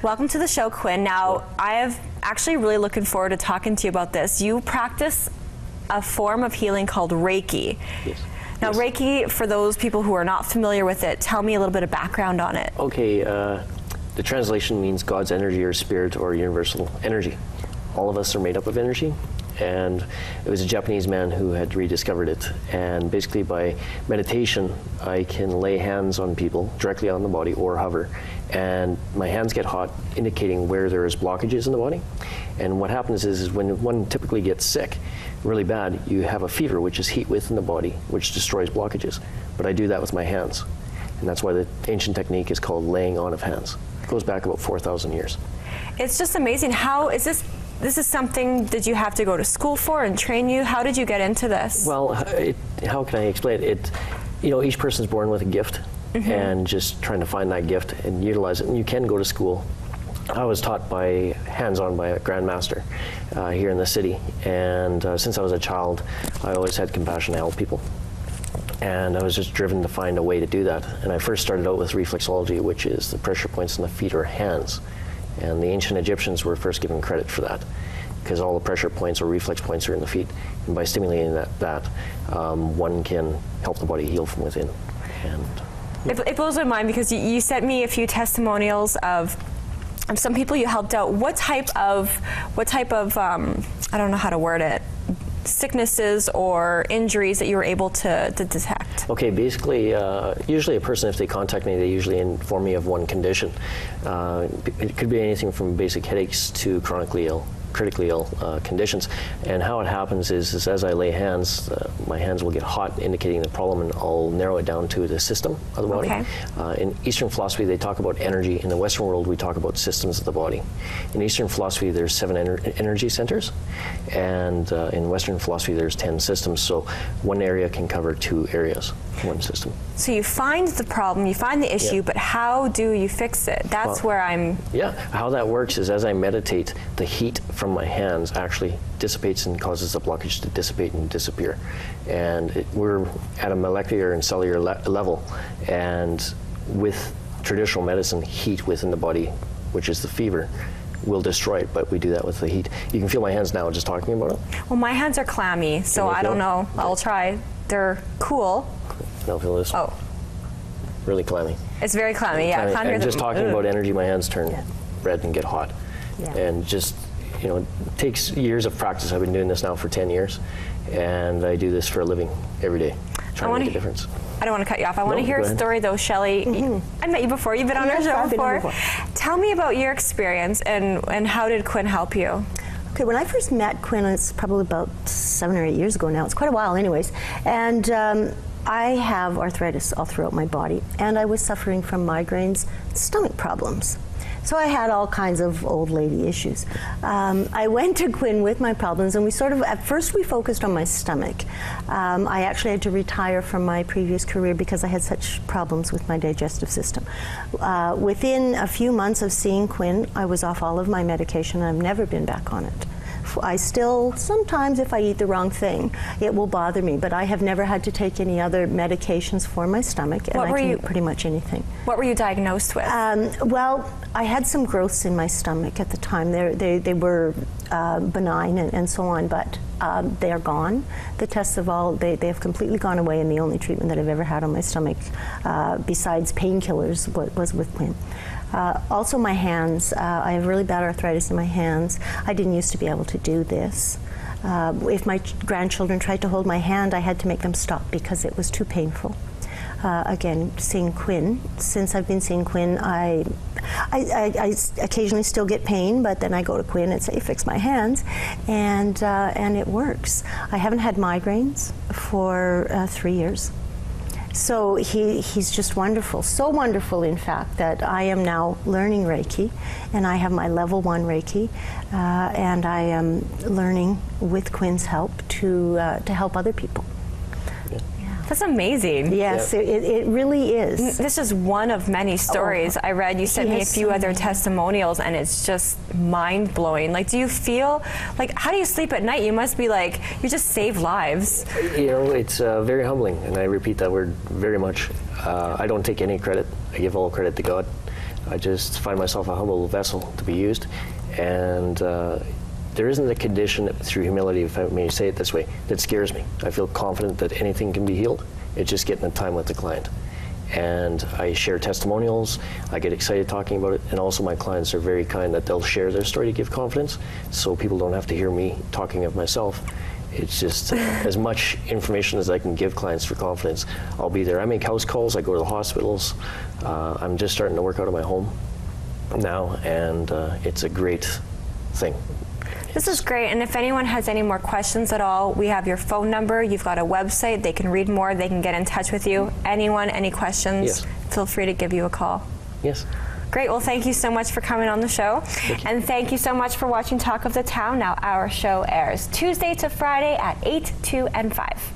Welcome to the show, Quinn. Now, I have actually really looking forward to talking to you about this. You practice a form of healing called Reiki. Yes. Now, yes. Reiki, for those people who are not familiar with it, tell me a little bit of background on it. Okay, the translation means God's energy or spirit or universal energy. All of us are made up of energy, and it was a Japanese man who had rediscovered it. And basically by meditation, I can lay hands on people directly on the body or hover, and my hands get hot, indicating where there is blockages in the body. And what happens is when one typically gets sick really bad, you have a fever, which is heat within the body, which destroys blockages. But I do that with my hands. And that's why the ancient technique is called laying on of hands. It goes back about 4,000 years. It's just amazing. How is this? This is something, did you have to go to school for and train you? How did you get into this? Well, how can I explain it? You know, each person's born with a gift, and just trying to find that gift and utilize it. And you can go to school. I was taught by hands-on by a Grandmaster here in the city, and since I was a child, I always had compassion to help people. And I was just driven to find a way to do that. And I first started out with Reflexology, which is the pressure points in the feet or hands. And the ancient Egyptians were first given credit for that, because all the pressure points or reflex points are in the feet. And by stimulating that one can help the body heal from within. And it blows my mind, because you sent me a few testimonials of some people you helped out. What type of I don't know how to word it, sicknesses or injuries that you were able to detect? Okay, basically, usually a person, if they contact me, they usually inform me of one condition. It could be anything from basic headaches to critically ill conditions. And how it happens is as I lay hands, my hands will get hot, indicating the problem, and I'll narrow it down to the system of the body. Okay. In Eastern philosophy, they talk about energy. In the Western world, we talk about systems of the body. In Eastern philosophy, there's 7 energy centers, and in Western philosophy, there's 10 systems. So one area can cover 2 areas, one system. So you find the problem, you find the issue, but how do you fix it? That's where I'm... Yeah, how that works is as I meditate, the heat from my hands actually dissipates and causes the blockage to dissipate and disappear. And we're at a molecular and cellular level, and with traditional medicine, heat within the body, which is the fever, will destroy it, but we do that with the heat. You can feel my hands now just talking about it. Well, my hands are clammy, so I don't know. I'll try. They're cool. Now feel this. Oh. Really clammy. It's very clammy, yeah. Clammy. And just talking about energy, my hands turn red and get hot. Yeah. And just, you know, it takes years of practice. I've been doing this now for 10 years, and I do this for a living every day, trying to make a difference. I don't want to cut you off. I want to hear a story, though, Shelley. I met you before. You've been on our show before. Tell me about your experience, and how did Quinn help you? Okay, when I first met Quinn, it's probably about 7 or 8 years ago now. It's quite a while anyways. And I have arthritis all throughout my body, and I was suffering from migraines, stomach problems. So I had all kinds of old lady issues. I went to Quinn with my problems, and we sort of, at first we focused on my stomach. I actually had to retire from my previous career because I had such problems with my digestive system. Within a few months of seeing Quinn, I was off all of my medication, and I've never been back on it. I still, sometimes if I eat the wrong thing, it will bother me, but I have never had to take any other medications for my stomach, and I can eat pretty much anything. What were you diagnosed with? Well, I had some growths in my stomach at the time. They were benign and so on, but they are gone. The tests have they have completely gone away, and the only treatment that I've ever had on my stomach, besides painkillers, was with Quinn. Also my hands, I have really bad arthritis in my hands. I didn't used to be able to do this. If my grandchildren tried to hold my hand, I had to make them stop because it was too painful. Again, seeing Quinn, since I've been seeing Quinn, I occasionally still get pain, but then I go to Quinn and say, fix my hands, and it works. I haven't had migraines for 3 years. So he's just wonderful, so wonderful in fact that I am now learning Reiki, and I have my level 1 Reiki, and I am learning with Quinn's help to help other people. That's amazing. Yes, it really is. This is one of many stories I read. You sent me a few other testimonials, and it's just mind-blowing. Like, do you feel, like, how do you sleep at night? You must be like, you just save lives. You know, it's very humbling, and I repeat that word very much. I don't take any credit. I give all credit to God. I just find myself a humble vessel to be used, and there isn't a condition through humility, if I may say it this way, that scares me. I feel confident that anything can be healed. It's just getting the time with the client. And I share testimonials, I get excited talking about it, and also my clients are very kind that they'll share their story to give confidence, so people don't have to hear me talking of myself. It's just as much information as I can give clients for confidence. I'll be there. I make house calls, I go to the hospitals. I'm just starting to work out of my home now, and it's a great thing. This is great, and if anyone has any more questions at all, we have your phone number, you've got a website, they can read more, they can get in touch with you. Anyone, any questions, yes, feel free to give you a call. Yes. Great, well thank you so much for coming on the show. And thank you so much for watching Talk of the Town. Now our show airs Tuesday to Friday at 8, 2, and 5.